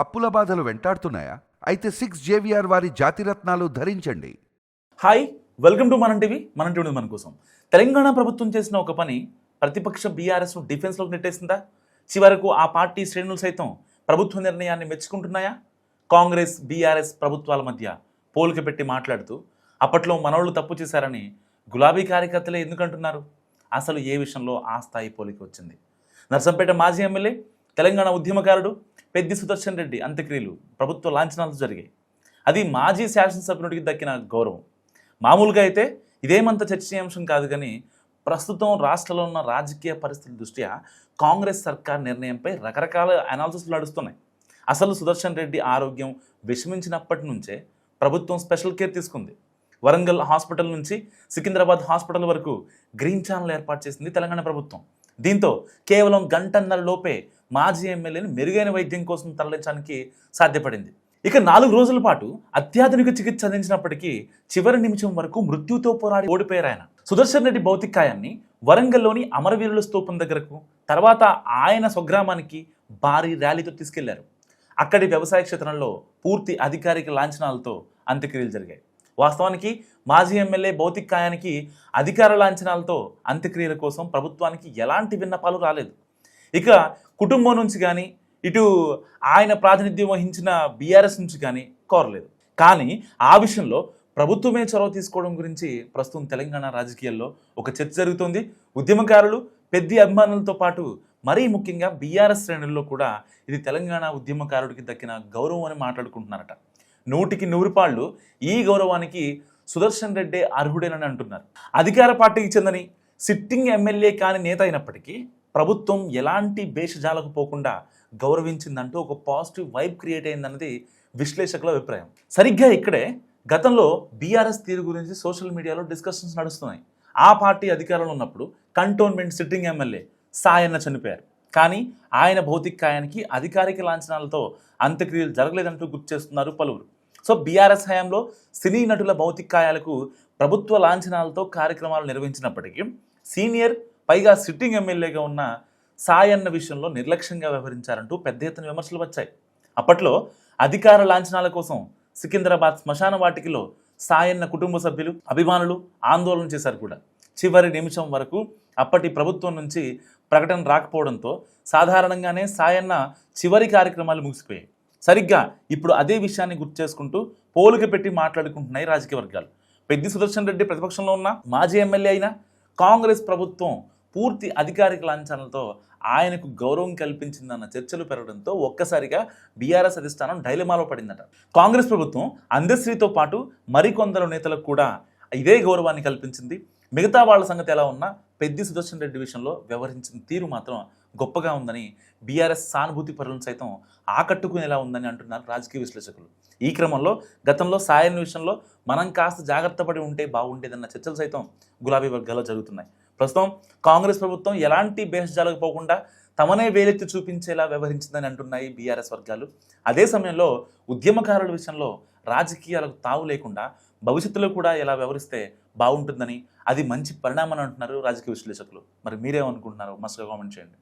అప్పుల బాధలు వెంటాడుతున్నాయా? అయితే 6 JVR వారి జాతిరత్నాలు ధరించండి. హాయ్, వెల్కమ్ టు మనం టీవీ. మనం టీవీ మన కోసం. తెలంగాణ ప్రభుత్వం చేసిన ఒక పని ప్రతిపక్ష బీఆర్ఎస్ను డిఫెన్స్లోకి నెట్టేసిందా? చివరకు ఆ పార్టీ శ్రేణులు సైతం ప్రభుత్వ నిర్ణయాన్ని మెచ్చుకుంటున్నాయా? కాంగ్రెస్ బీఆర్ఎస్ ప్రభుత్వాల మధ్య పోలిక పెట్టి మాట్లాడుతూ అప్పట్లో మనోళ్ళు తప్పు చేశారని గులాబీ కార్యకర్తలే ఎందుకంటున్నారు? అసలు ఏ విషయంలో ఆ స్థాయి పోలిక వచ్చింది? నర్సంపేట మాజీ ఎమ్మెల్యే, తెలంగాణ ఉద్యమకారుడు పెద్ది సుదర్శన్ రెడ్డి అంత్యక్రియలు ప్రభుత్వ లాంఛనాలు జరిగాయి. అది మాజీ శాసనసభ్యుడికి దక్కిన గౌరవం. మామూలుగా అయితే ఇదేమంత చర్చనీయాంశం కాదు, కానీ ప్రస్తుతం రాష్ట్రంలో ఉన్న రాజకీయ పరిస్థితుల దృష్ట్యా కాంగ్రెస్ సర్కార్ నిర్ణయంపై రకరకాల అనాలిసిస్లు నడుస్తున్నాయి. అసలు సుదర్శన్ రెడ్డి ఆరోగ్యం విషమించినప్పటి నుంచే ప్రభుత్వం స్పెషల్ కేర్ తీసుకుంది. వరంగల్ హాస్పిటల్ నుంచి సికింద్రాబాద్ హాస్పిటల్ వరకు గ్రీన్ ఛానల్ ఏర్పాటు చేసింది తెలంగాణ ప్రభుత్వం. దీంతో కేవలం గంటన్నర లోపే మాజీ ఎమ్మెల్యేని మెరుగైన వైద్యం కోసం తరలించడానికి సాధ్యపడింది. ఇక 4 రోజుల పాటు అత్యాధునిక చికిత్స అందించినప్పటికీ చివరి నిమిషం వరకు మృత్యుతో పోరాడి ఓడిపోయారు ఆయన. సుదర్శన్ రెడ్డి భౌతికాయాన్ని వరంగల్లోని అమరవీరుల స్తూపం దగ్గరకు, తర్వాత ఆయన స్వగ్రామానికి భారీ ర్యాలీతో తీసుకెళ్లారు. అక్కడి వ్యవసాయ క్షేత్రంలో పూర్తి అధికారిక లాంఛనాలతో అంత్యక్రియలు జరిగాయి. వాస్తవానికి మాజీ ఎమ్మెల్యే భౌతికాయానికి అధికార లాంఛనాలతో అంత్యక్రియల కోసం ప్రభుత్వానికి ఎలాంటి విన్నపాలు రాలేదు. ఇక కుటుంబం నుంచి కానీ, ఇటు ఆయన ప్రాతినిధ్యం వహించిన బీఆర్ఎస్ నుంచి కానీ కోరలేదు. కానీ ఆ విషయంలో ప్రభుత్వమే చొరవ తీసుకోవడం గురించి ప్రస్తుతం తెలంగాణ రాజకీయాల్లో ఒక చర్చ జరుగుతోంది. ఉద్యమకారులు, పెద్ద అభిమానులతో పాటు మరీ ముఖ్యంగా బీఆర్ఎస్ శ్రేణుల్లో కూడా ఇది తెలంగాణ ఉద్యమకారుడికి దక్కిన గౌరవం అని మాట్లాడుకుంటున్నారట. 100కి 100 పాళ్ళు ఈ గౌరవానికి సుదర్శన్ రెడ్డి అర్హుడేనని అంటున్నారు. అధికార పార్టీకి చెందని సిట్టింగ్ ఎమ్మెల్యే కాని నేత అయినప్పటికీ ప్రభుత్వం ఎలాంటి భేషజాలకు పోకుండా గౌరవించిందంటూ ఒక పాజిటివ్ వైబ్ క్రియేట్ అయిందన్నది విశ్లేషకుల అభిప్రాయం. సరిగ్గా ఇక్కడే గతంలో బీఆర్ఎస్ తీరు గురించి సోషల్ మీడియాలో డిస్కషన్స్ నడుస్తున్నాయి. ఆ పార్టీ అధికారంలో ఉన్నప్పుడు కంటోన్మెంట్ సిట్టింగ్ ఎమ్మెల్యే సాయన్న చనిపోయారు, కానీ ఆయన భౌతికాయానికి అధికారిక లాంఛనాలతో అంత్యక్రియలు జరగలేదంటూ గుర్తు చేస్తున్నారు పలువురు. సో బీఆర్ఎస్ హయాంలో సినీ నటుల భౌతికాయాలకు ప్రభుత్వ లాంఛనాలతో కార్యక్రమాలు నిర్వహించినప్పటికీ సీనియర్, పైగా సిట్టింగ్ ఎమ్మెల్యేగా ఉన్న సాయన్న విషయంలో నిర్లక్ష్యంగా వ్యవహరించారంటూ పెద్ద ఎత్తున విమర్శలు వచ్చాయి. అప్పట్లో అధికార లాంఛనాల కోసం సికింద్రాబాద్ శ్మశాన వాటికలో సాయన్న కుటుంబ సభ్యులు, అభిమానులు ఆందోళన చేశారు కూడా. చివరి నిమిషం వరకు అప్పటి ప్రభుత్వం నుంచి ప్రకటన రాకపోవడంతో సాధారణంగానే సాయన్న చివరి కార్యక్రమాలు ముగిసిపోయాయి. సరిగ్గా ఇప్పుడు అదే విషయాన్ని గుర్తు చేసుకుంటూ పోలిక పెట్టి మాట్లాడుకుంటున్నాయి రాజకీయ వర్గాలు. పెద్ది సుదర్శన్ రెడ్డి ప్రతిపక్షంలో ఉన్న మాజీ ఎమ్మెల్యే అయినా కాంగ్రెస్ ప్రభుత్వం పూర్తి అధికారిక లాంఛనాలతో ఆయనకు గౌరవం కల్పించిందన్న చర్చలు పెరగడంతో ఒక్కసారిగా బీఆర్ఎస్ అధిష్టానం డైలమాలో పడిందట. కాంగ్రెస్ ప్రభుత్వం అందశ్రీతో పాటు మరికొందరు నేతలకు కూడా ఇదే గౌరవాన్ని కల్పించింది. మిగతా వాళ్ళ సంగతి ఎలా ఉన్నా పెద్ది సుదర్శన్ రెడ్డి విషయంలో వ్యవహరించిన తీరు మాత్రం గొప్పగా ఉందని బీఆర్ఎస్ సానుభూతి పరులను సైతం ఆకట్టుకునేలా ఉందని అంటున్నారు రాజకీయ విశ్లేషకులు. ఈ క్రమంలో గతంలో సాయన్ విషయంలో మనం కాస్త జాగ్రత్త పడి ఉంటే బాగుండేదన్న చర్చలు సైతం గులాబీ వర్గాల్లో జరుగుతున్నాయి. ప్రస్తుతం కాంగ్రెస్ ప్రభుత్వం ఎలాంటి భేషజాలకు పోకుండా తమనే వేలెత్తి చూపించేలా వ్యవహరించిందని అంటున్నాయి బీఆర్ఎస్ వర్గాలు. అదే సమయంలో ఉద్యమకారుల విషయంలో రాజకీయాలకు తావు లేకుండా భవిష్యత్తులో కూడా ఎలా వ్యవహరిస్తే బాగుంటుందని, అది మంచి పరిణామం అంటున్నారు రాజకీయ విశ్లేషకులు. మరి మీరేమనుకుంటున్నారు? మస్తుగా కామెంట్ చేయండి.